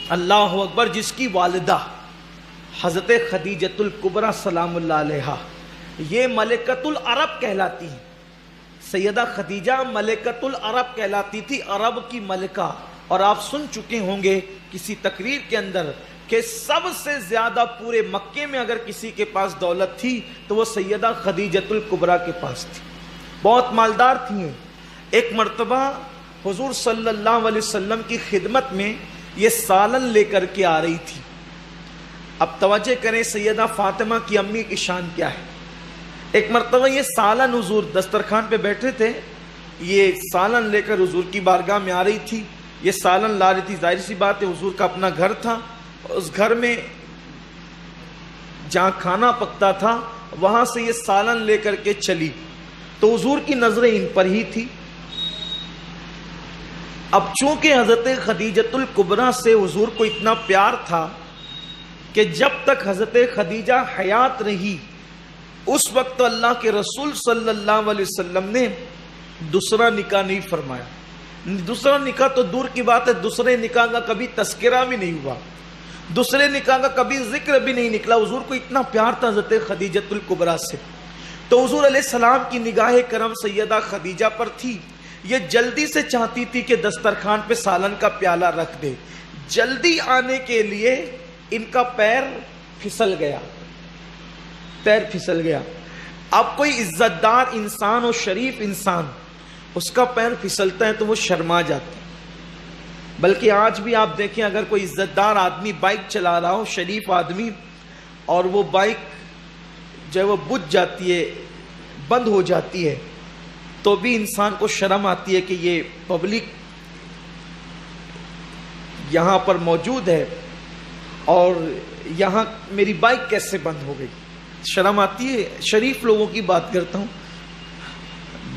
اللہ اکبر، جس کی والدہ حضرت خدیجۃ الکبریٰ سلام اللہ علیہا یہ ملکۃ العرب کہلاتی ہیں۔ سیدہ خدیجہ ملکۃ العرب کہلاتی تھی، عرب کی ملکہ۔ اور آپ سن چکے ہوں گے کسی تقریر کے اندر کہ سب سے زیادہ پورے مکے میں اگر کسی کے پاس دولت تھی تو وہ سیدہ خدیجۃ الکبریٰ کے پاس تھی، بہت مالدار تھیں۔ ایک مرتبہ حضور صلی اللہ علیہ وسلم کی خدمت میں یہ سالن لے کر کے آ رہی تھی۔ اب توجہ کریں سیدہ فاطمہ کی امی کی شان کیا ہے۔ ایک مرتبہ یہ سالن حضور دسترخوان پہ بیٹھے تھے، یہ سالن لے کر حضور کی بارگاہ میں آ رہی تھی، یہ سالن لا رہی تھی۔ ظاہر سی بات ہے حضور کا اپنا گھر تھا، اس گھر میں جہاں کھانا پکتا تھا وہاں سے یہ سالن لے کر کے چلی تو حضور کی نظریں ان پر ہی تھی۔ اب چونکہ حضرت خدیجۃ الکبریٰ سے حضور کو اتنا پیار تھا کہ جب تک حضرت خدیجہ حیات رہی اس وقت تو اللہ کے رسول صلی اللہ علیہ وسلم نے دوسرا نکاح نہیں فرمایا۔ دوسرا نکاح تو دور کی بات ہے، دوسرے نکاح کا کبھی تذکرہ بھی نہیں ہوا، دوسرے نکاح کا کبھی ذکر بھی نہیں نکلا۔ حضور کو اتنا پیار تھا حضرت خدیجۃ الکبریٰ سے، تو حضور علیہ السلام کی نگاہ کرم سیدہ خدیجہ پر تھی۔ یہ جلدی سے چاہتی تھی کہ دسترخوان پہ سالن کا پیالہ رکھ دے۔ جلدی آنے کے لیے ان کا پیر پھسل گیا، پیر پھسل گیا۔ اب کوئی عزت دار انسان اور شریف انسان اس کا پیر پھسلتا ہے تو وہ شرما جاتا ہے۔ بلکہ آج بھی آپ دیکھیں اگر کوئی عزت دار آدمی بائک چلا رہا ہو، شریف آدمی، اور وہ بائک جو ہے وہ بجھ جاتی ہے، بند ہو جاتی ہے، تو بھی انسان کو شرم آتی ہے کہ یہ پبلک یہاں پر موجود ہے اور یہاں میری بائک کیسے بند ہو گئی، شرم آتی ہے۔ شریف لوگوں کی بات کرتا ہوں،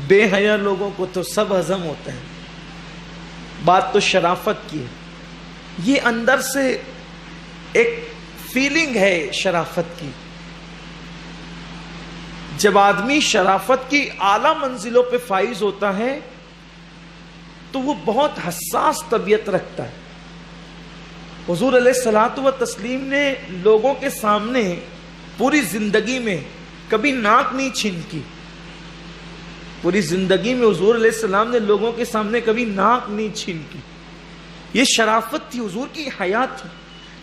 بے حیا لوگوں کو تو سب ہضم ہوتا ہے، بات تو شرافت کی ہے۔ یہ اندر سے ایک فیلنگ ہے شرافت کی۔ جب آدمی شرافت کی اعلیٰ منزلوں پہ فائز ہوتا ہے تو وہ بہت حساس طبیعت رکھتا ہے۔ حضور علیہ الصلوۃ والتسلیم نے لوگوں کے سامنے پوری زندگی میں کبھی ناک نہیں چھنکی، پوری زندگی میں حضور علیہ السلام نے لوگوں کے سامنے کبھی ناک نہیں چھنکی۔ یہ شرافت تھی، حضور کی حیات تھی۔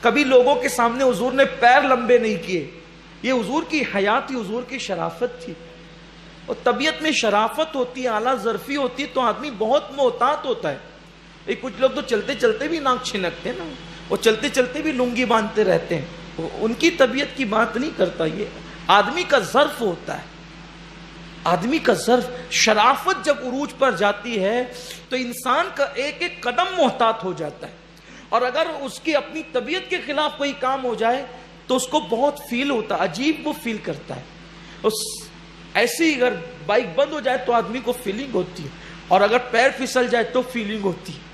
کبھی لوگوں کے سامنے حضور نے پیر لمبے نہیں کیے، یہ حضور کی حیات تھی، حضور کی شرافت تھی۔ اور طبیعت میں شرافت ہوتی ہے، اعلیٰ ظرفی ہوتی ہے تو آدمی بہت محتاط ہوتا ہے۔ کچھ لوگ تو چلتے چلتے بھی ناک چھنکتے ہیں نا، وہ چلتے چلتے بھی لنگی باندھتے رہتے ہیں، ان کی طبیعت کی بات نہیں کرتا۔ یہ آدمی کا ظرف ہوتا ہے، آدمی کا ظرف۔ شرافت جب عروج پر جاتی ہے تو انسان کا ایک ایک قدم محتاط ہو جاتا ہے، اور اگر اس کی اپنی طبیعت کے خلاف کوئی کام ہو جائے تو اس کو بہت فیل ہوتا ہے، عجیب وہ فیل کرتا ہے۔ ایسی اگر بائک بند ہو جائے تو آدمی کو فیلنگ ہوتی ہے، اور اگر پیر پھسل جائے تو فیلنگ ہوتی ہے،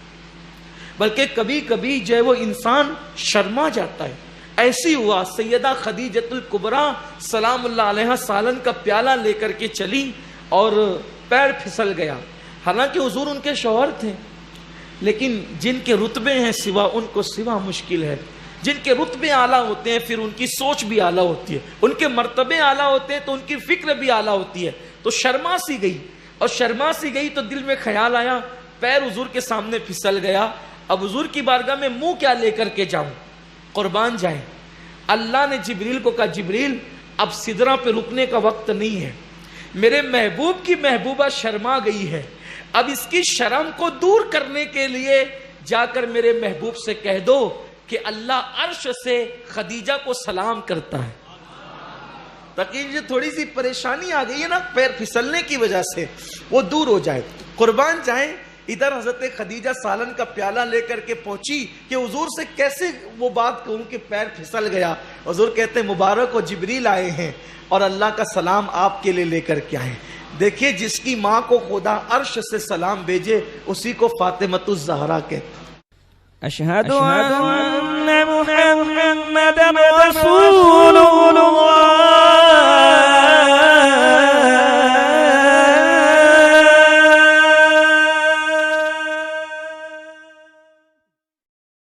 بلکہ کبھی کبھی جو ہے وہ انسان شرما جاتا ہے۔ ایسی ہوا سیدہ خدیجۃ الکبریٰ سلام اللہ علیہا سالن کا پیالہ لے کر کے چلی اور پیر پھسل گیا۔ حالانکہ حضور ان کے شوہر تھے، لیکن جن کے رتبے ہیں سوا ان کو سوا مشکل ہے۔ جن کے رتبے اعلیٰ ہوتے ہیں پھر ان کی سوچ بھی اعلیٰ ہوتی ہے، ان کے مرتبے اعلیٰ ہوتے ہیں تو ان کی فکر بھی اعلیٰ ہوتی ہے۔ تو شرما سی گئی، اور شرما سی گئی تو دل میں خیال آیا پیر حضور کے سامنے پھسل گیا، اب حضور کی بارگاہ میں منہ کیا لے کر کے جاؤں، قربان جائیں۔ اللہ نے جبریل کو کہا جبریل اب سدرہ پہ رکنے کا وقت نہیں ہے، میرے محبوب کی محبوبہ شرما گئی ہے، اب اس کی شرم کو دور کرنے کے لیے جا کر میرے محبوب سے کہہ دو کہ اللہ عرش سے خدیجہ کو سلام کرتا ہے۔ تاکہ تھوڑی سی پریشانی آ گئی ہے نا پیر پھسلنے کی وجہ سے، وہ دور ہو جائے۔ قربان جائیں، ادھر حضرت خدیجہ سالن کا پیالہ لے کر کے پہنچی کہ حضور سے کیسے وہ بات کہوں کہ پیر پھسل گیا۔ حضور کہتے ہیں مبارک ہو جبریل آئے ہیں اور اللہ کا سلام آپ کے لیے لے کر کے آئے۔ دیکھیے جس کی ماں کو خدا عرش سے سلام بھیجے اسی کو فاطمۃ الزہرا کہتے۔ اشہد ان محمد رسول